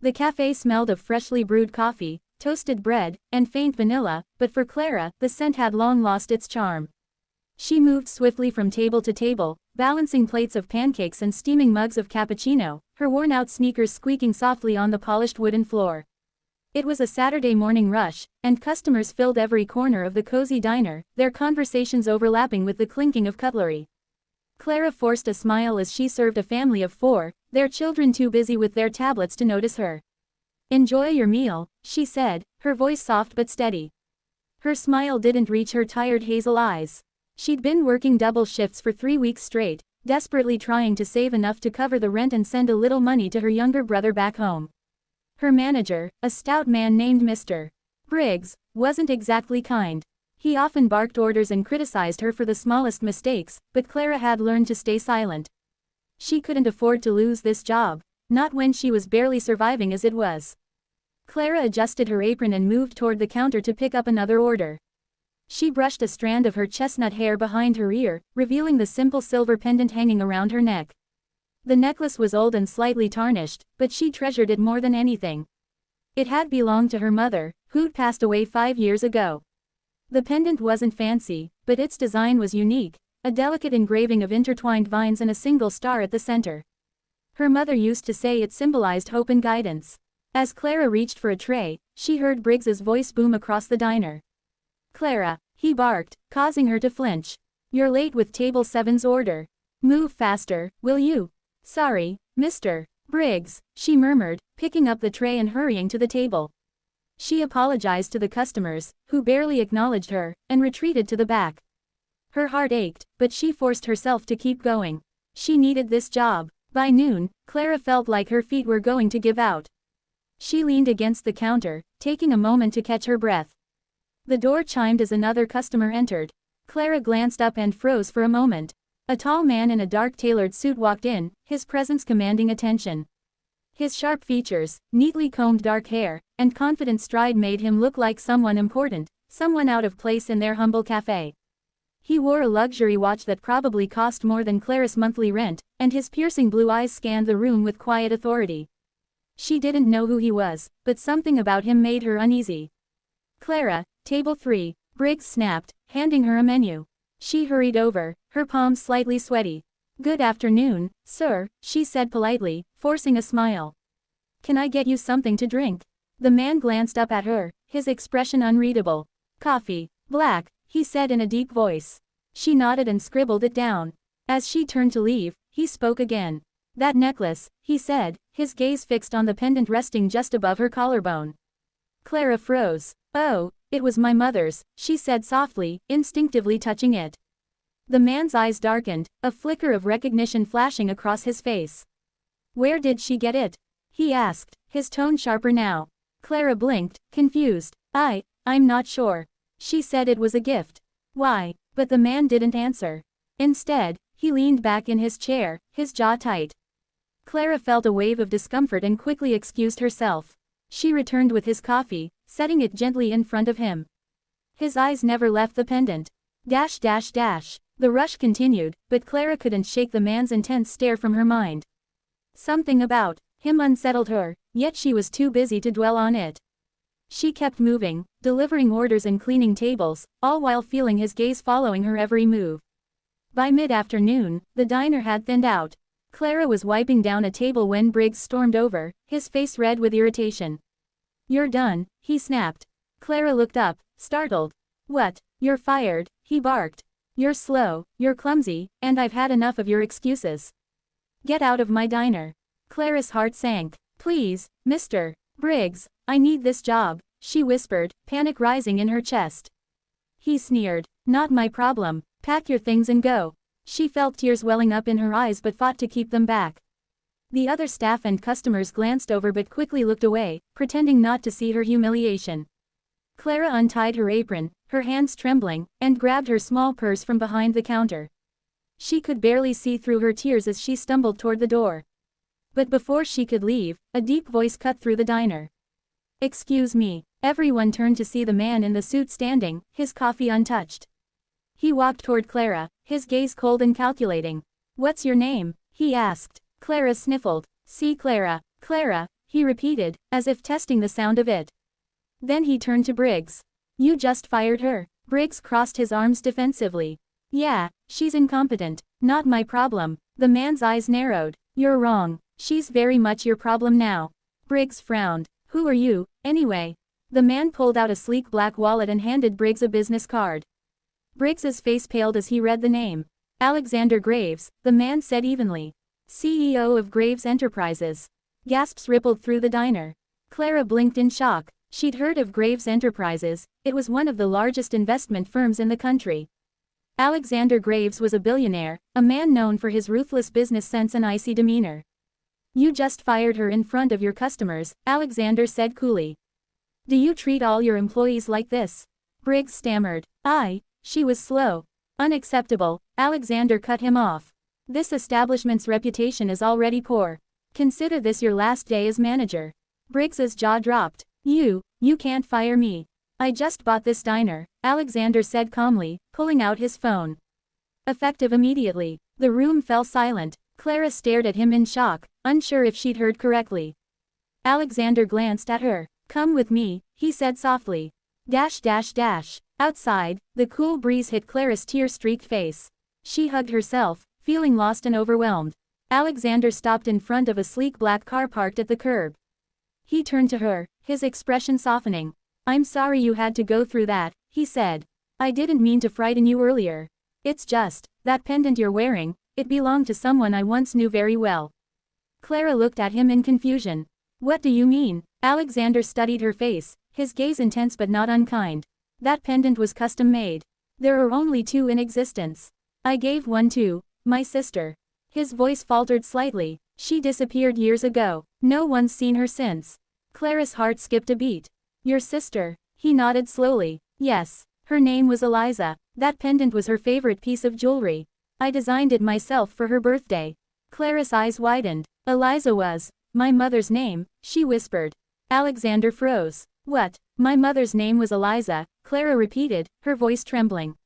The cafe smelled of freshly brewed coffee, toasted bread, and faint vanilla, but for Clara, the scent had long lost its charm. She moved swiftly from table to table, balancing plates of pancakes and steaming mugs of cappuccino, her worn-out sneakers squeaking softly on the polished wooden floor. It was a Saturday morning rush, and customers filled every corner of the cozy diner, their conversations overlapping with the clinking of cutlery. Clara forced a smile as she served a family of 4, their children too busy with their tablets to notice her. "Enjoy your meal," she said, her voice soft but steady. Her smile didn't reach her tired hazel eyes. She'd been working double shifts for 3 weeks straight, desperately trying to save enough to cover the rent and send a little money to her younger brother back home. Her manager, a stout man named Mr. Briggs, wasn't exactly kind. He often barked orders and criticized her for the smallest mistakes, but Clara had learned to stay silent. She couldn't afford to lose this job, not when she was barely surviving as it was. Clara adjusted her apron and moved toward the counter to pick up another order. She brushed a strand of her chestnut hair behind her ear, revealing the simple silver pendant hanging around her neck. The necklace was old and slightly tarnished, but she treasured it more than anything. It had belonged to her mother, who'd passed away 5 years ago. The pendant wasn't fancy, but its design was unique, a delicate engraving of intertwined vines and a single star at the center. Her mother used to say it symbolized hope and guidance. As Clara reached for a tray, she heard Briggs's voice boom across the diner. "Clara," he barked, causing her to flinch. "You're late with table 7's order. Move faster, will you?" "Sorry, Mr. Briggs," she murmured, picking up the tray and hurrying to the table. She apologized to the customers, who barely acknowledged her, and retreated to the back. Her heart ached, but she forced herself to keep going. She needed this job. By noon, Clara felt like her feet were going to give out. She leaned against the counter, taking a moment to catch her breath. The door chimed as another customer entered. Clara glanced up and froze for a moment. A tall man in a dark tailored suit walked in, his presence commanding attention. His sharp features, neatly combed dark hair, and confident stride made him look like someone important, someone out of place in their humble cafe. He wore a luxury watch that probably cost more than Clara's monthly rent, and his piercing blue eyes scanned the room with quiet authority. She didn't know who he was, but something about him made her uneasy. "Clara, table 3, Briggs snapped, handing her a menu. She hurried over, her palms slightly sweaty. "Good afternoon, sir," she said politely, forcing a smile. "Can I get you something to drink?" The man glanced up at her, his expression unreadable. "Coffee, black," he said in a deep voice. She nodded and scribbled it down. As she turned to leave, he spoke again. "That necklace," he said, his gaze fixed on the pendant resting just above her collarbone. Clara froze. "Oh, it was my mother's," she said softly, instinctively touching it. The man's eyes darkened, a flicker of recognition flashing across his face. "Where did she get it?" he asked, his tone sharper now. Clara blinked, confused. I'm not sure. She said it was a gift." "Why?" But the man didn't answer. Instead, he leaned back in his chair, his jaw tight. Clara felt a wave of discomfort and quickly excused herself. She returned with his coffee, setting it gently in front of him. His eyes never left the pendant. The rush continued, but Clara couldn't shake the man's intense stare from her mind. Something about him unsettled her, yet she was too busy to dwell on it. She kept moving, delivering orders and cleaning tables, all while feeling his gaze following her every move. By mid-afternoon, the diner had thinned out. Clara was wiping down a table when Briggs stormed over, his face red with irritation. "You're done," he snapped. Clara looked up, startled. "What? You're fired," he barked. "You're slow, you're clumsy, and I've had enough of your excuses. Get out of my diner." Clara's heart sank. "Please, Mr. Briggs, I need this job," she whispered, panic rising in her chest. He sneered. "Not my problem. Pack your things and go." She felt tears welling up in her eyes but fought to keep them back. The other staff and customers glanced over but quickly looked away, pretending not to see her humiliation. Clara untied her apron, her hands trembling, and grabbed her small purse from behind the counter. She could barely see through her tears as she stumbled toward the door. But before she could leave, a deep voice cut through the diner. "Excuse me." Everyone turned to see the man in the suit standing, his coffee untouched. He walked toward Clara, his gaze cold and calculating. "What's your name?" he asked. Clara sniffled. "See Clara." "Clara," he repeated, as if testing the sound of it. Then he turned to Briggs. You just fired her. Briggs crossed his arms defensively. Yeah, she's incompetent. Not my problem. The man's eyes narrowed. You're wrong. She's very much your problem now. Briggs frowned. Who are you, anyway? The man pulled out a sleek black wallet and handed Briggs a business card. Briggs's face paled as he read the name. Alexander Graves, the man said evenly. CEO of Graves Enterprises. Gasps rippled through the diner. Clara blinked in shock. She'd heard of Graves Enterprises. It was one of the largest investment firms in the country. Alexander Graves was a billionaire, a man known for his ruthless business sense and icy demeanor. You just fired her in front of your customers, Alexander said coolly. Do you treat all your employees like this? Briggs stammered. She was slow. Unacceptable, Alexander cut him off. This establishment's reputation is already poor. Consider this your last day as manager. Briggs's jaw dropped. You can't fire me. I just bought this diner, Alexander said calmly, pulling out his phone. Effective immediately. The room fell silent. Clara stared at him in shock, unsure if she'd heard correctly. Alexander glanced at her. Come with me, he said softly. Outside, the cool breeze hit Clara's tear-streaked face. She hugged herself, feeling lost and overwhelmed. Alexander stopped in front of a sleek black car parked at the curb. He turned to her, his expression softening. I'm sorry you had to go through that, he said. I didn't mean to frighten you earlier. It's just, that pendant you're wearing, it belonged to someone I once knew very well. Clara looked at him in confusion. What do you mean? Alexander studied her face, his gaze intense but not unkind. That pendant was custom-made. There are only 2 in existence. I gave one to my sister. His voice faltered slightly. She disappeared years ago. No one's seen her since. Clara's heart skipped a beat. Your sister? He nodded slowly. Yes. Her name was Eliza. That pendant was her favorite piece of jewelry. I designed it myself for her birthday. Clara's eyes widened. Eliza was my mother's name, she whispered. Alexander froze. What? My mother's name was Eliza, Clara repeated, her voice trembling.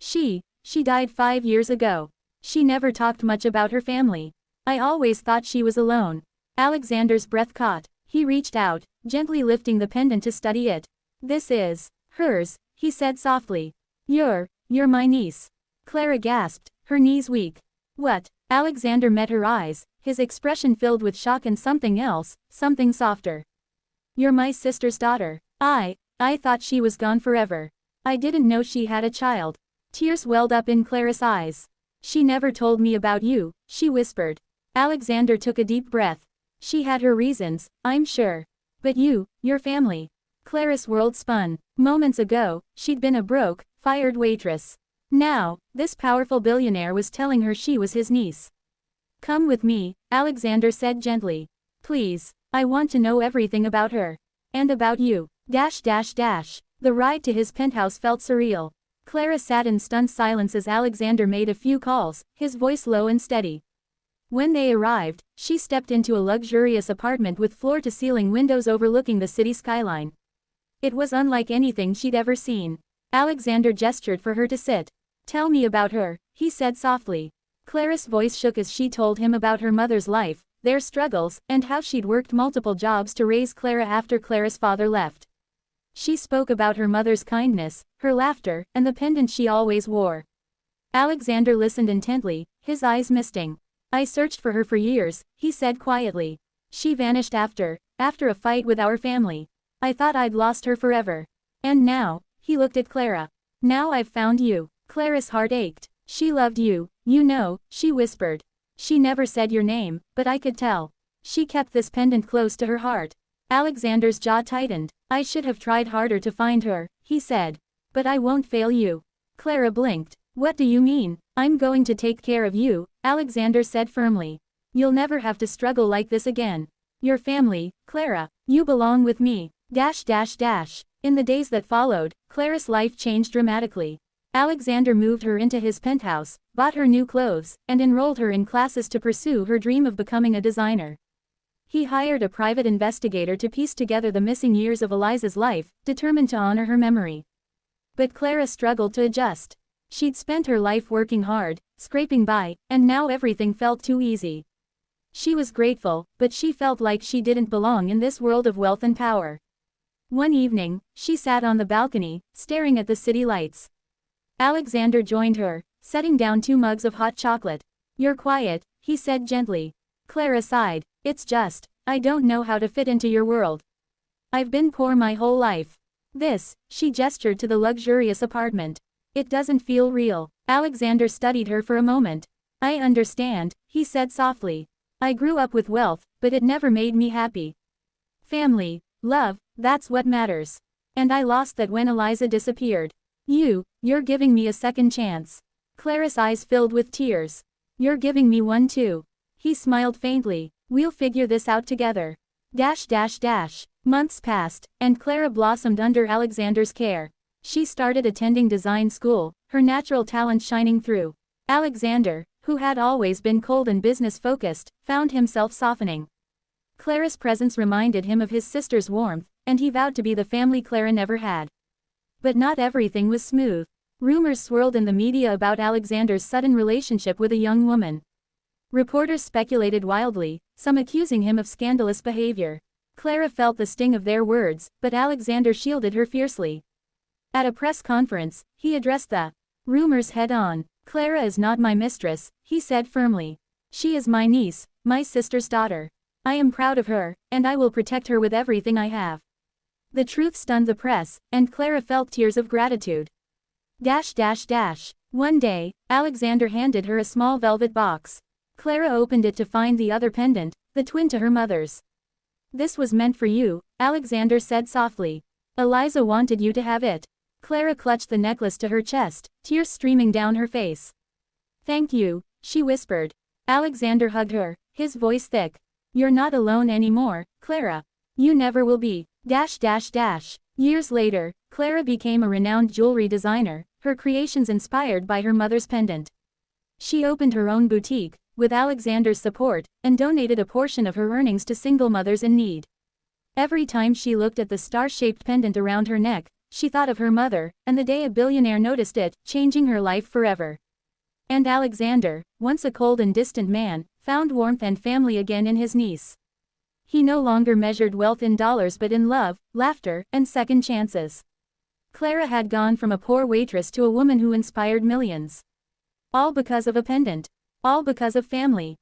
She died 5 years ago. She never talked much about her family. I always thought she was alone. Alexander's breath caught. He reached out, gently lifting the pendant to study it. This is hers, he said softly. You're my niece. Clara gasped, her knees weak. What? Alexander met her eyes, his expression filled with shock and something else, something softer. You're my sister's daughter. I thought she was gone forever. I didn't know she had a child. Tears welled up in Clara's eyes. She never told me about you, she whispered. Alexander took a deep breath. She had her reasons, I'm sure. But your family. Clara's world spun. Moments ago, she'd been a broke, fired waitress. Now, this powerful billionaire was telling her she was his niece. Come with me, Alexander said gently. Please, I want to know everything about her. And about you. The ride to his penthouse felt surreal. Clara sat in stunned silence as Alexander made a few calls, his voice low and steady. When they arrived, she stepped into a luxurious apartment with floor-to-ceiling windows overlooking the city skyline. It was unlike anything she'd ever seen. Alexander gestured for her to sit. Tell me about her, he said softly. Clara's voice shook as she told him about her mother's life, their struggles, and how she'd worked multiple jobs to raise Clara after Clara's father left. She spoke about her mother's kindness, her laughter, and the pendant she always wore. Alexander listened intently, his eyes misting. I searched for her for years, he said quietly. She vanished after a fight with our family. I thought I'd lost her forever. And now, he looked at Clara. Now I've found you. Clara's heart ached. She loved you, she whispered. She never said your name, but I could tell. She kept this pendant close to her heart. Alexander's jaw tightened. I should have tried harder to find her, he said. But I won't fail you. Clara blinked. What do you mean? I'm going to take care of you, Alexander said firmly. You'll never have to struggle like this again. Your family, Clara, you belong with me. In the days that followed, Clara's life changed dramatically. Alexander moved her into his penthouse, bought her new clothes, and enrolled her in classes to pursue her dream of becoming a designer. He hired a private investigator to piece together the missing years of Eliza's life, determined to honor her memory. But Clara struggled to adjust. She'd spent her life working hard, scraping by, and now everything felt too easy. She was grateful, but she felt like she didn't belong in this world of wealth and power. One evening, she sat on the balcony, staring at the city lights. Alexander joined her, setting down 2 mugs of hot chocolate. "You're quiet," he said gently. Clara sighed. "It's just, I don't know how to fit into your world. I've been poor my whole life. This," she gestured to the luxurious apartment. "It doesn't feel real." Alexander studied her for a moment. "I understand," he said softly. "I grew up with wealth, but it never made me happy. Family, love, that's what matters. And I lost that when Eliza disappeared. You're giving me a second chance." Clara's eyes filled with tears. "You're giving me one too." He smiled faintly. "We'll figure this out together." Months passed, and Clara blossomed under Alexander's care. She started attending design school, her natural talent shining through. Alexander, who had always been cold and business-focused, found himself softening. Clara's presence reminded him of his sister's warmth, and he vowed to be the family Clara never had. But not everything was smooth. Rumors swirled in the media about Alexander's sudden relationship with a young woman. Reporters speculated wildly, some accusing him of scandalous behavior. Clara felt the sting of their words, but Alexander shielded her fiercely. At a press conference, he addressed the rumors head-on. "Clara is not my mistress," he said firmly. "She is my niece, my sister's daughter. I am proud of her, and I will protect her with everything I have." The truth stunned the press, and Clara felt tears of gratitude. One day, Alexander handed her a small velvet box. Clara opened it to find the other pendant, the twin to her mother's. "This was meant for you," Alexander said softly. "Eliza wanted you to have it." Clara clutched the necklace to her chest, tears streaming down her face. "Thank you," she whispered. Alexander hugged her, his voice thick. "You're not alone anymore, Clara. You never will be." Years later, Clara became a renowned jewelry designer, her creations inspired by her mother's pendant. She opened her own boutique, with Alexander's support, and donated a portion of her earnings to single mothers in need. Every time she looked at the star-shaped pendant around her neck, she thought of her mother, and the day a billionaire noticed it, changing her life forever. And Alexander, once a cold and distant man, found warmth and family again in his niece. He no longer measured wealth in dollars but in love, laughter, and second chances. Clara had gone from a poor waitress to a woman who inspired millions. All because of a pendant. All because of family.